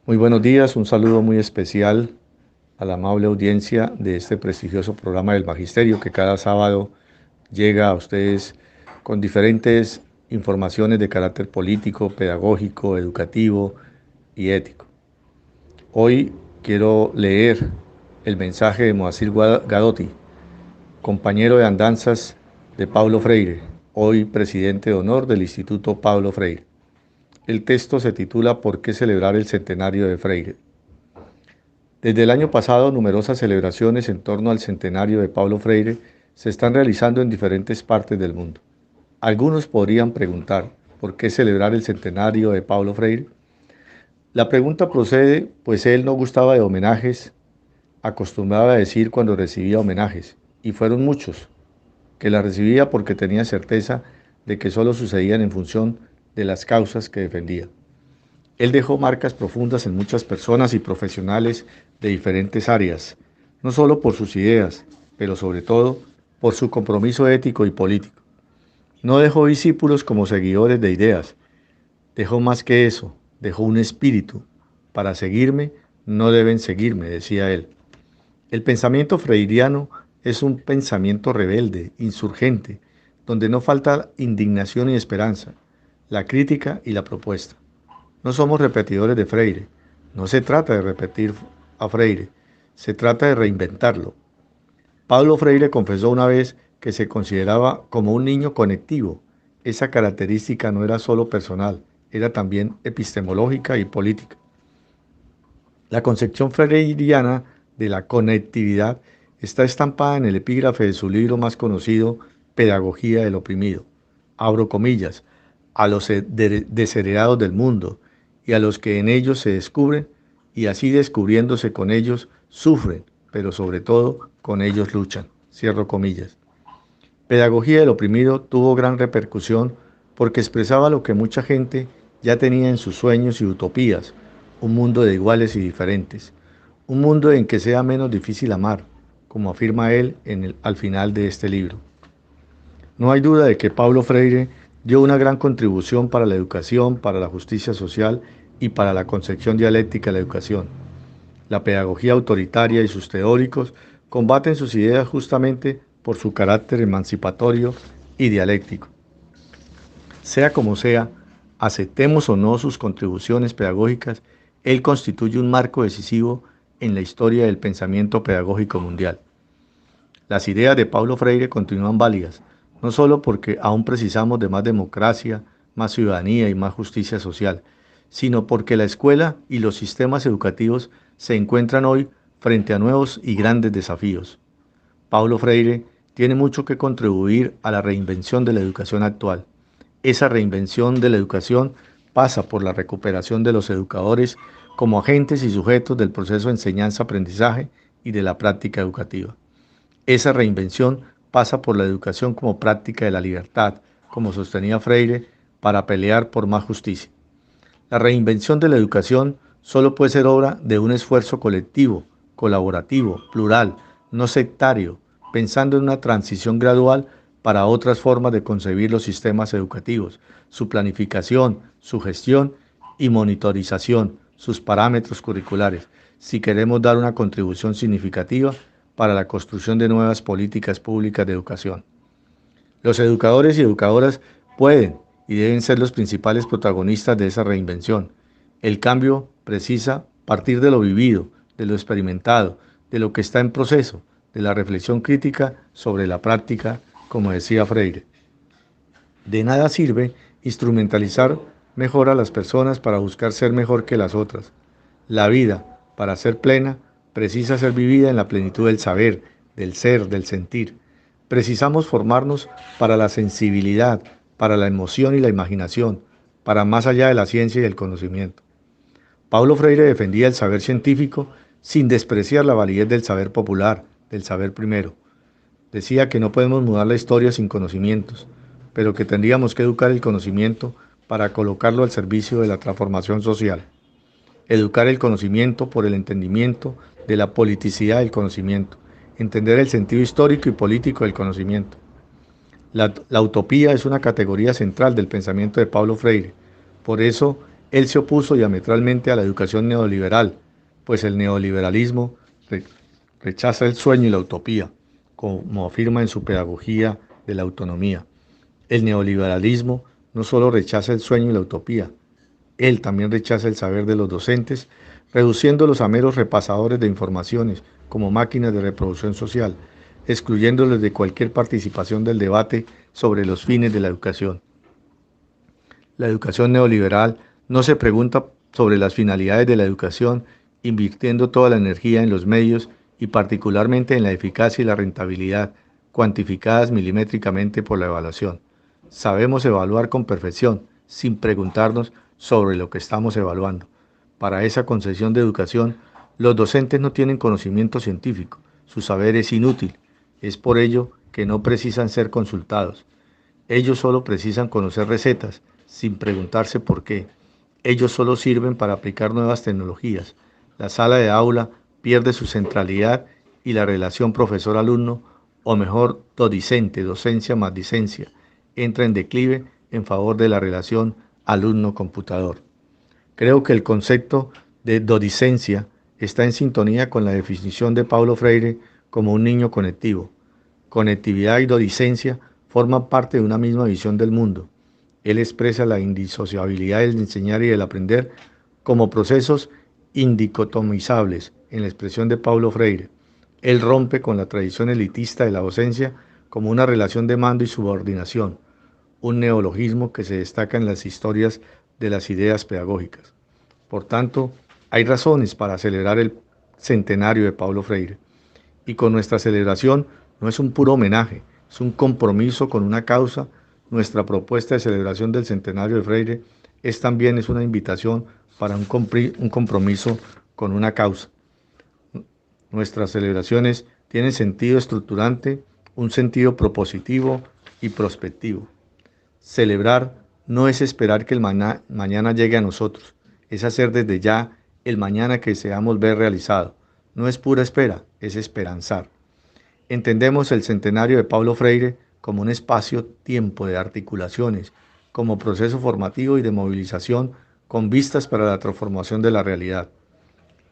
Muy buenos días, un saludo muy especial a la amable audiencia de este prestigioso programa del Magisterio que cada sábado llega a ustedes con diferentes informaciones de carácter político, pedagógico, educativo y ético. Hoy quiero leer el mensaje de Moacir Gadotti, compañero de andanzas de Paulo Freire, hoy presidente de honor del Instituto Paulo Freire. El texto se titula ¿Por qué celebrar el centenario de Freire? Desde el año pasado, numerosas celebraciones en torno al centenario de Paulo Freire se están realizando en diferentes partes del mundo. Algunos podrían preguntar, ¿por qué celebrar el centenario de Paulo Freire? La pregunta procede, pues él no gustaba de homenajes, acostumbraba a decir cuando recibía homenajes, y fueron muchos, que la recibía porque tenía certeza de que solo sucedían en función de las causas que defendía. Él dejó marcas profundas en muchas personas y profesionales de diferentes áreas, no solo por sus ideas, pero sobre todo por su compromiso ético y político. No dejó discípulos como seguidores de ideas, dejó más que eso, dejó un espíritu. Para seguirme, no deben seguirme, decía él. El pensamiento freiriano es un pensamiento rebelde, insurgente, donde no falta indignación y esperanza, la crítica y la propuesta. No somos repetidores de Freire. No se trata de repetir a Freire, se trata de reinventarlo. Paulo Freire confesó una vez que se consideraba como un niño conectivo. Esa característica no era solo personal, era también epistemológica y política. La concepción freiriana de la conectividad está estampada en el epígrafe de su libro más conocido, Pedagogía del oprimido. Abro comillas, a los desheredados del mundo y a los que en ellos se descubren, y así descubriéndose con ellos, sufren, pero sobre todo con ellos luchan. Cierro comillas. Pedagogía del oprimido tuvo gran repercusión porque expresaba lo que mucha gente ya tenía en sus sueños y utopías, un mundo de iguales y diferentes, un mundo en que sea menos difícil amar, como afirma él al final de este libro. No hay duda de que Paulo Freire dio una gran contribución para la educación, para la justicia social y para la concepción dialéctica de la educación. La pedagogía autoritaria y sus teóricos combaten sus ideas justamente por su carácter emancipatorio y dialéctico. Sea como sea, aceptemos o no sus contribuciones pedagógicas, él constituye un marco decisivo en la historia del pensamiento pedagógico mundial. Las ideas de Paulo Freire continúan válidas, no solo porque aún precisamos de más democracia, más ciudadanía y más justicia social, sino porque la escuela y los sistemas educativos se encuentran hoy frente a nuevos y grandes desafíos. Paulo Freire tiene mucho que contribuir a la reinvención de la educación actual. Esa reinvención de la educación pasa por la recuperación de los educadores como agentes y sujetos del proceso de enseñanza-aprendizaje y de la práctica educativa. Esa reinvención pasa por la educación como práctica de la libertad, como sostenía Freire, para pelear por más justicia. La reinvención de la educación solo puede ser obra de un esfuerzo colectivo, colaborativo, plural, no sectario, pensando en una transición gradual para otras formas de concebir los sistemas educativos, su planificación, su gestión y monitorización, sus parámetros curriculares, si queremos dar una contribución significativa para la construcción de nuevas políticas públicas de educación. Los educadores y educadoras pueden y deben ser los principales protagonistas de esa reinvención. El cambio precisa partir de lo vivido, de lo experimentado, de lo que está en proceso, de la reflexión crítica sobre la práctica, como decía Freire. De nada sirve instrumentalizar mejor a las personas para buscar ser mejor que las otras. La vida, para ser plena, precisa ser vivida en la plenitud del saber, del ser, del sentir. Precisamos formarnos para la sensibilidad, para la emoción y la imaginación, para más allá de la ciencia y el conocimiento. Paulo Freire defendía el saber científico sin despreciar la validez del saber popular, del saber primero. Decía que no podemos mudar la historia sin conocimientos, pero que tendríamos que educar el conocimiento para colocarlo al servicio de la transformación social. Educar el conocimiento por el entendimiento de la politicidad del conocimiento, entender el sentido histórico y político del conocimiento. La utopía es una categoría central del pensamiento de Paulo Freire. Por eso, Él se opuso diametralmente a la educación neoliberal, pues el neoliberalismo rechaza el sueño y la utopía, como afirma en su pedagogía de la autonomía. El neoliberalismo no solo rechaza el sueño y la utopía, él también rechaza el saber de los docentes, reduciéndolos a meros repasadores de informaciones, como máquinas de reproducción social, excluyéndolos de cualquier participación del debate sobre los fines de la educación. La educación neoliberal no se pregunta sobre las finalidades de la educación, invirtiendo toda la energía en los medios y particularmente en la eficacia y la rentabilidad, cuantificadas milimétricamente por la evaluación. Sabemos evaluar con perfección, sin preguntarnos sobre lo que estamos evaluando. Para esa concepción de educación, los docentes no tienen conocimiento científico, su saber es inútil, es por ello que no precisan ser consultados. Ellos solo precisan conocer recetas, sin preguntarse por qué. Ellos solo sirven para aplicar nuevas tecnologías. La sala de aula pierde su centralidad y la relación profesor-alumno, o mejor, docente, docencia más dicencia, entra en declive en favor de la relación alumno-computador. Creo que el concepto de dodicencia está en sintonía con la definición de Paulo Freire como un niño conectivo. Conectividad y dodicencia forman parte de una misma visión del mundo. Él expresa la indisociabilidad del enseñar y del aprender como procesos indicotomizables en la expresión de Paulo Freire. Él rompe con la tradición elitista de la docencia como una relación de mando y subordinación, un neologismo que se destaca en las historias de las ideas pedagógicas. Por tanto, hay razones para celebrar el centenario de Paulo Freire. Y con nuestra celebración no es un puro homenaje, es un compromiso con una causa. Nuestra propuesta de celebración del centenario de Freire también es una invitación para un compromiso con una causa. Nuestras celebraciones tienen sentido estructurante, un sentido propositivo y prospectivo. Celebrar no es esperar que el mañana llegue a nosotros, es hacer desde ya el mañana que deseamos ver realizado. No es pura espera, es esperanzar. Entendemos el centenario de Paulo Freire como un espacio-tiempo de articulaciones, como proceso formativo y de movilización con vistas para la transformación de la realidad.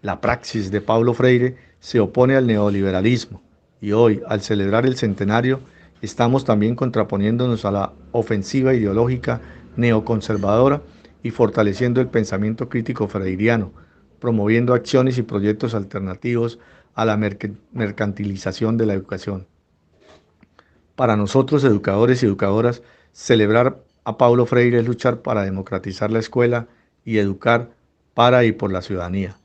La praxis de Paulo Freire se opone al neoliberalismo y hoy, al celebrar el centenario, estamos también contraponiéndonos a la ofensiva ideológica neoconservadora y fortaleciendo el pensamiento crítico freiriano, promoviendo acciones y proyectos alternativos a la mercantilización de la educación. Para nosotros, educadores y educadoras, celebrar a Paulo Freire es luchar para democratizar la escuela y educar para y por la ciudadanía.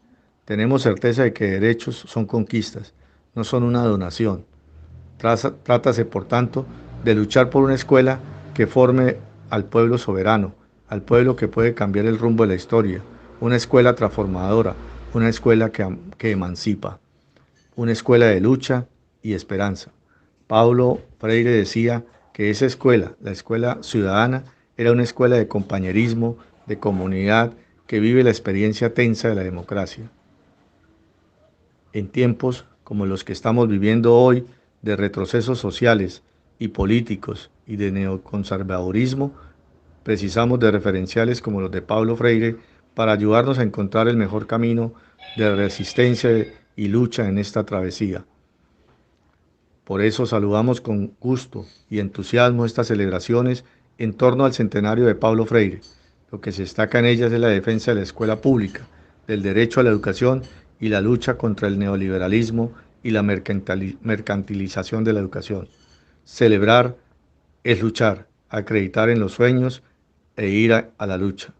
Tenemos certeza de que derechos son conquistas, no son una donación. Trátase, por tanto, de luchar por una escuela que forme al pueblo soberano, al pueblo que puede cambiar el rumbo de la historia, una escuela transformadora, una escuela que emancipa, una escuela de lucha y esperanza. Paulo Freire decía que esa escuela, la escuela ciudadana, era una escuela de compañerismo, de comunidad, que vive la experiencia tensa de la democracia. En tiempos como los que estamos viviendo hoy, de retrocesos sociales y políticos y de neoconservadurismo, precisamos de referenciales como los de Paulo Freire para ayudarnos a encontrar el mejor camino de resistencia y lucha en esta travesía. Por eso saludamos con gusto y entusiasmo estas celebraciones en torno al centenario de Paulo Freire. Lo que se destaca en ellas es la defensa de la escuela pública, del derecho a la educación y la lucha contra el neoliberalismo y la mercantilización de la educación. Celebrar es luchar, acreditar en los sueños e ir a la lucha.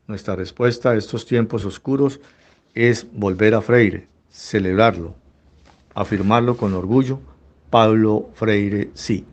Nuestra respuesta a estos tiempos oscuros es volver a Freire, celebrarlo, afirmarlo con orgullo. Paulo Freire sí.